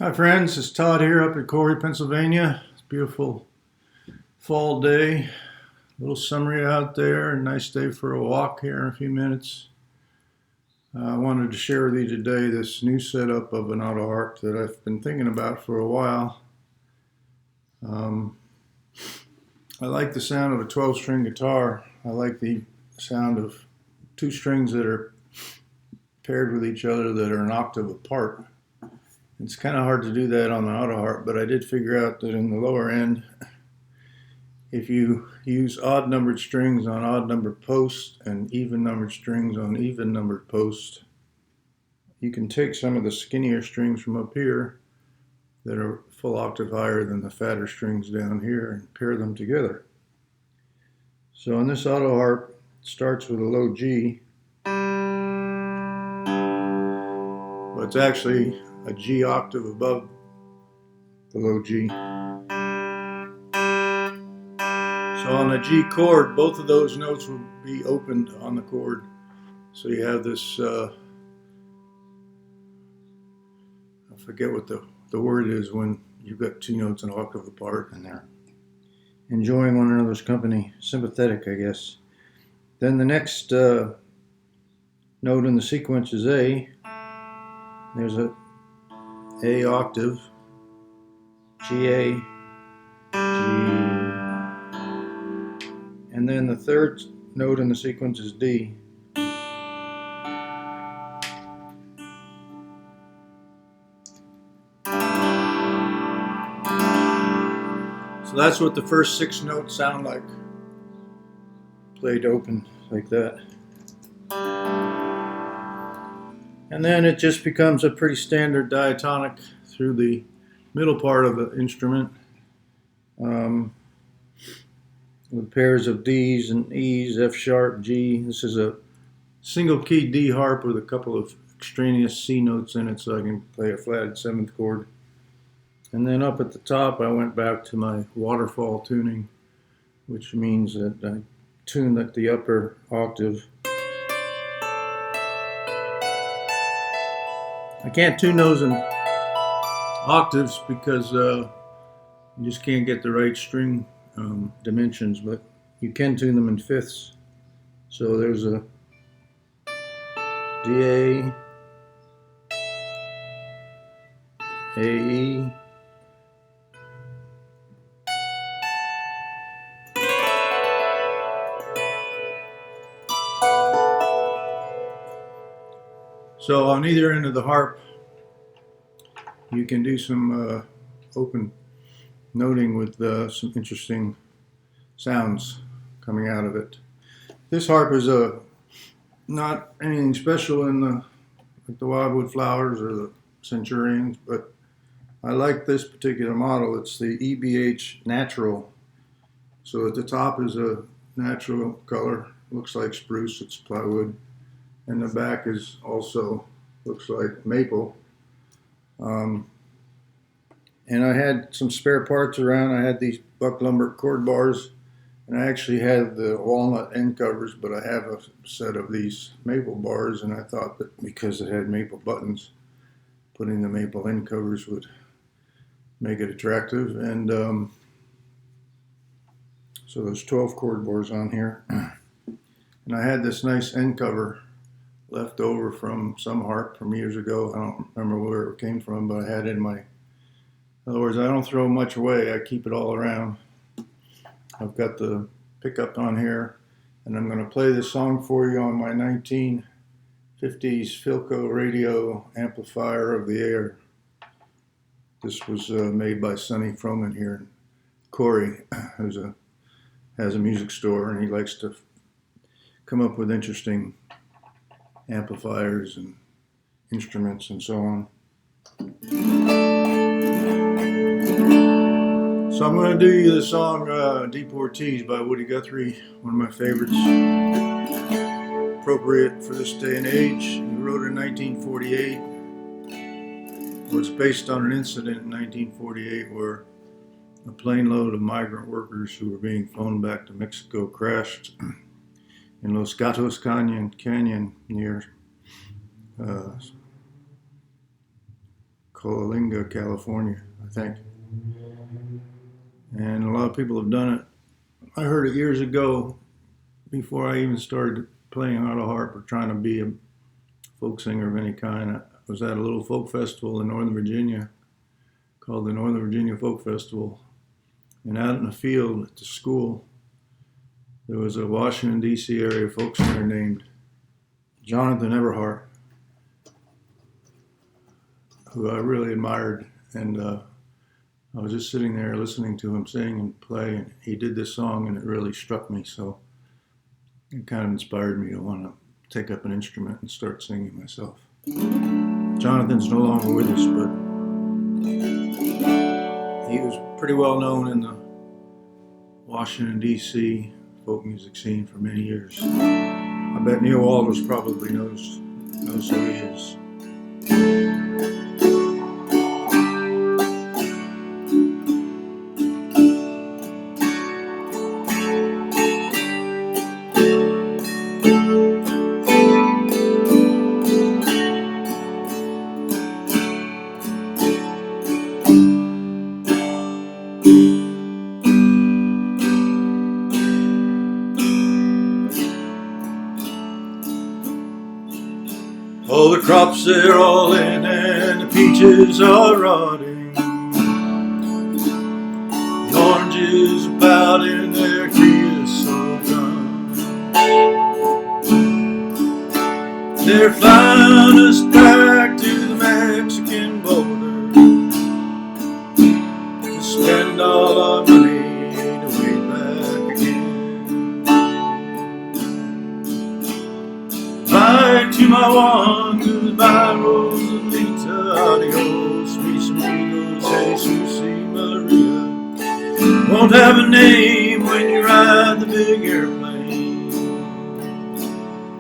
Hi friends, it's Todd here up in Corey, Pennsylvania. It's a beautiful fall day, a little summery out there, a nice day for a walk here in a few minutes. I wanted to share with you today this new setup of an autoharp that I've been thinking about for a while. I like the sound of a 12-string guitar. I like the sound of two strings that are paired with each other that are an octave apart. It's kind of hard to do that on the autoharp, but I did figure out that in the lower end, if you use odd numbered strings on odd numbered posts and even numbered strings on even numbered posts, you can take some of the skinnier strings from up here that are a full octave higher than the fatter strings down here and pair them together. So on this autoharp, it starts with a low G, but it's actually a G octave above the low G. So on a G chord, both of those notes will be opened on the chord. So you have this, I forget what the word is when you've got two notes an octave apart and they're enjoying one another's company. Sympathetic, I guess. Then the next note in the sequence is A. There's a A octave, G A, G. And then the third note in the sequence is D. So that's what the first six notes sound like, played open like that. And then it just becomes a pretty standard diatonic through the middle part of the instrument, with pairs of D's and E's, F sharp, G. This is a single key D harp with a couple of extraneous C notes in it so I can play a flatted seventh chord. And then up at the top, I went back to my waterfall tuning, which means that I tune at the upper octave. I can't tune those in octaves because you just can't get the right string dimensions, but you can tune them in fifths. So there's a D A, E, so on either end of the harp, you can do some open noting with some interesting sounds coming out of it. This harp is not anything special in like the Wildwood Flowers or the Centurions, but I like this particular model. It's the EBH Natural. So at the top is a natural color, looks like spruce, it's plywood, and the back is also looks like maple. And I had some spare parts around. I had these buck lumber cord bars, and I actually had the walnut end covers, but I have a set of these maple bars, and I thought that because it had maple buttons, putting the maple end covers would make it attractive. And so there's 12 cord bars on here. And I had this nice end cover left over from some harp from years ago. I don't remember where it came from, but I had it in my, in other words, I don't throw much away. I keep it all around. I've got the pickup on here, and I'm going to play this song for you on my 1950s Philco radio amplifier of the air. This was made by Sonny Froman here in Corey, who has a music store, and he likes to come up with interesting amplifiers and instruments and so on. So I'm going to do you the song Deportees by Woody Guthrie, one of my favorites. Appropriate for this day and age. He wrote it in 1948. It was based on an incident in 1948 where a plane load of migrant workers who were being flown back to Mexico crashed in Los Gatos Canyon near Coalinga, California, I think. And a lot of people have done it. I heard it years ago before I even started playing autoharp or trying to be a folk singer of any kind. I was at a little folk festival in Northern Virginia called the Northern Virginia Folk Festival. And out in the field at the school, there was a Washington, D.C. area folk singer named Jonathan Everhart, who I really admired. And I was just sitting there listening to him sing and play, and he did this song, and it really struck me. So it kind of inspired me to want to take up an instrument and start singing myself. Jonathan's no longer with us, but he was pretty well known in the Washington, D.C. folk music scene for many years. I bet Neil Walters probably knows who he is. Oh, the crops they're all in and the peaches are rotting. The oranges about in their creosote gum. They're flying us back to the Mexican border to spend all our money to way back again. Bye to my one, goodbye Rosalita, adios mis amigos, Jesus y Maria. Won't have a name when you ride the big airplane,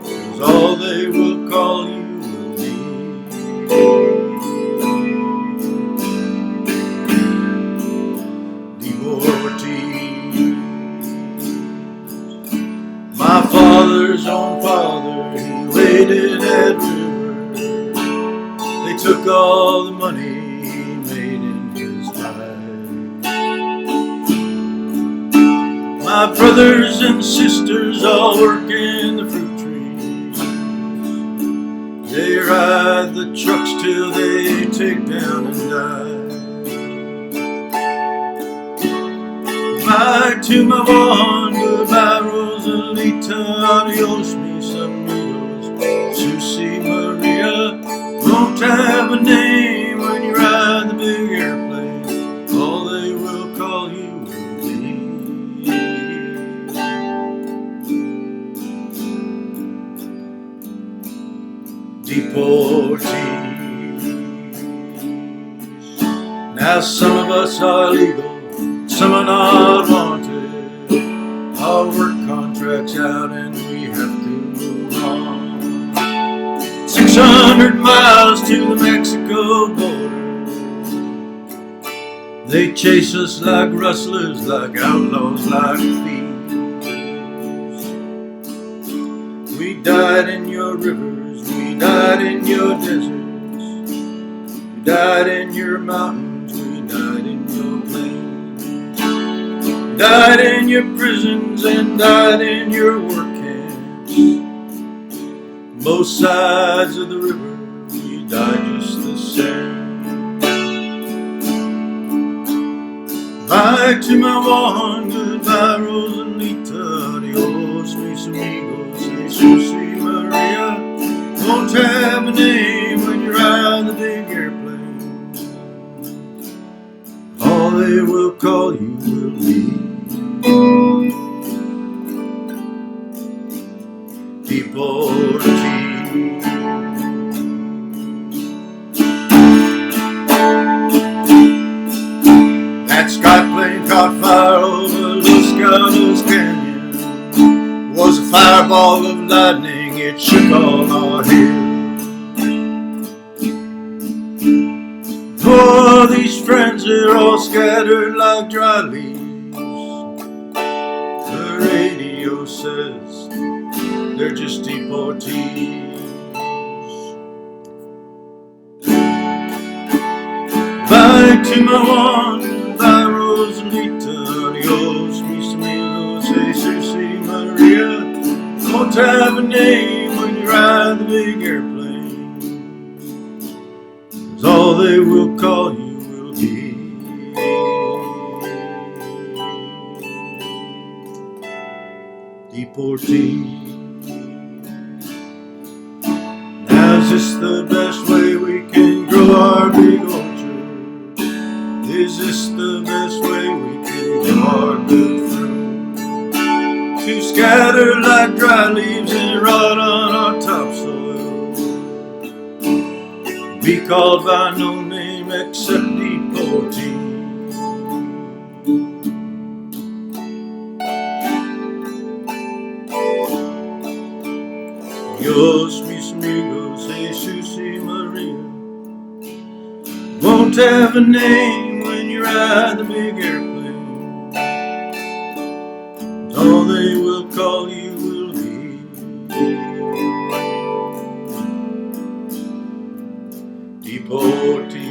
'cause all they will call you will be Deportees. My father's own father, he waited at river. They took all the money he made in his life. My brothers and sisters all work in the fruit trees. They ride the trucks till they take down and die. Bye to my one, goodbye Rosalita, adios mis amigos, Susie Maria. Won't have a name when you ride the big airplane, all they will call you will be Deportees. Now some of us are legal, some are not wanted. Our work contracts out and we have to move on. 600 miles to the Mexico border. They chase us like rustlers, like outlaws, like thieves. We died in your rivers, we died in your deserts, we died in your mountains, we died in your plains, we died in your prisons and died in your work camps. Both sides of the river, we died just the same. Bye to my one, goodbye Rosalita, adios mis amigos, Jesus y Maria. Won't have a name when you ride the big airplane, all they will call you will be Deportees. That sky plane caught fire over Los Gatos Canyon. Was a fireball of lightning, it shook all our hair. Oh, these friends are all scattered like dry leaves. The radio says they're just deportees. to my one by Rosalita. Adios, mis amigos, Jesus y Maria. Won't have a name when you ride the big airplane, 'cause all they will call you will be Deportees. Is this the best way we can grow our big orchard? Is this the best way we can grow our good fruit? To scatter like dry leaves and rot on our topsoil, be called by no name except Deportee. Dios, mis amigos, Jesus y Maria. Won't have a name when you ride the big airplane, 'cause all they will call you will be Deportee.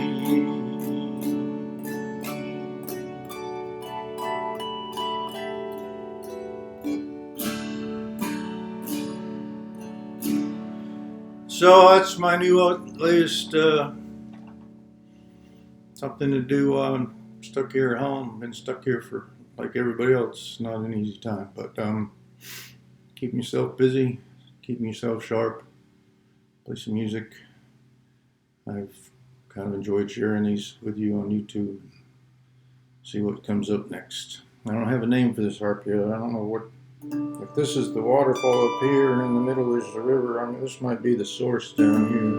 So that's my new latest something to do while I'm stuck here at home. Been stuck here for, like everybody else, not an easy time, but keeping yourself busy, keeping yourself sharp, play some music. I've kind of enjoyed sharing these with you on YouTube. See what comes up next. I don't have a name for this harp yet. I don't know what. If this is the waterfall up here and in the middle is the river, I mean, this might be the source down here.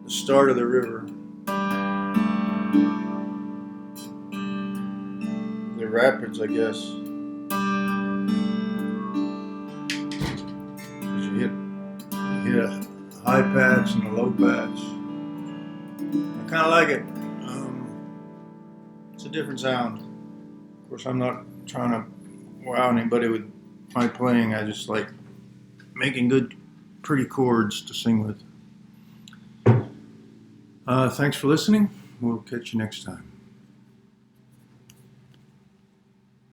The start of the river. The rapids, I guess. You hit a high patch and a low patch. I kind of like it. It's a different sound. Of course, I'm not trying to wow anybody with my playing. I just like making good, pretty chords to sing with. Thanks for listening. We'll catch you next time.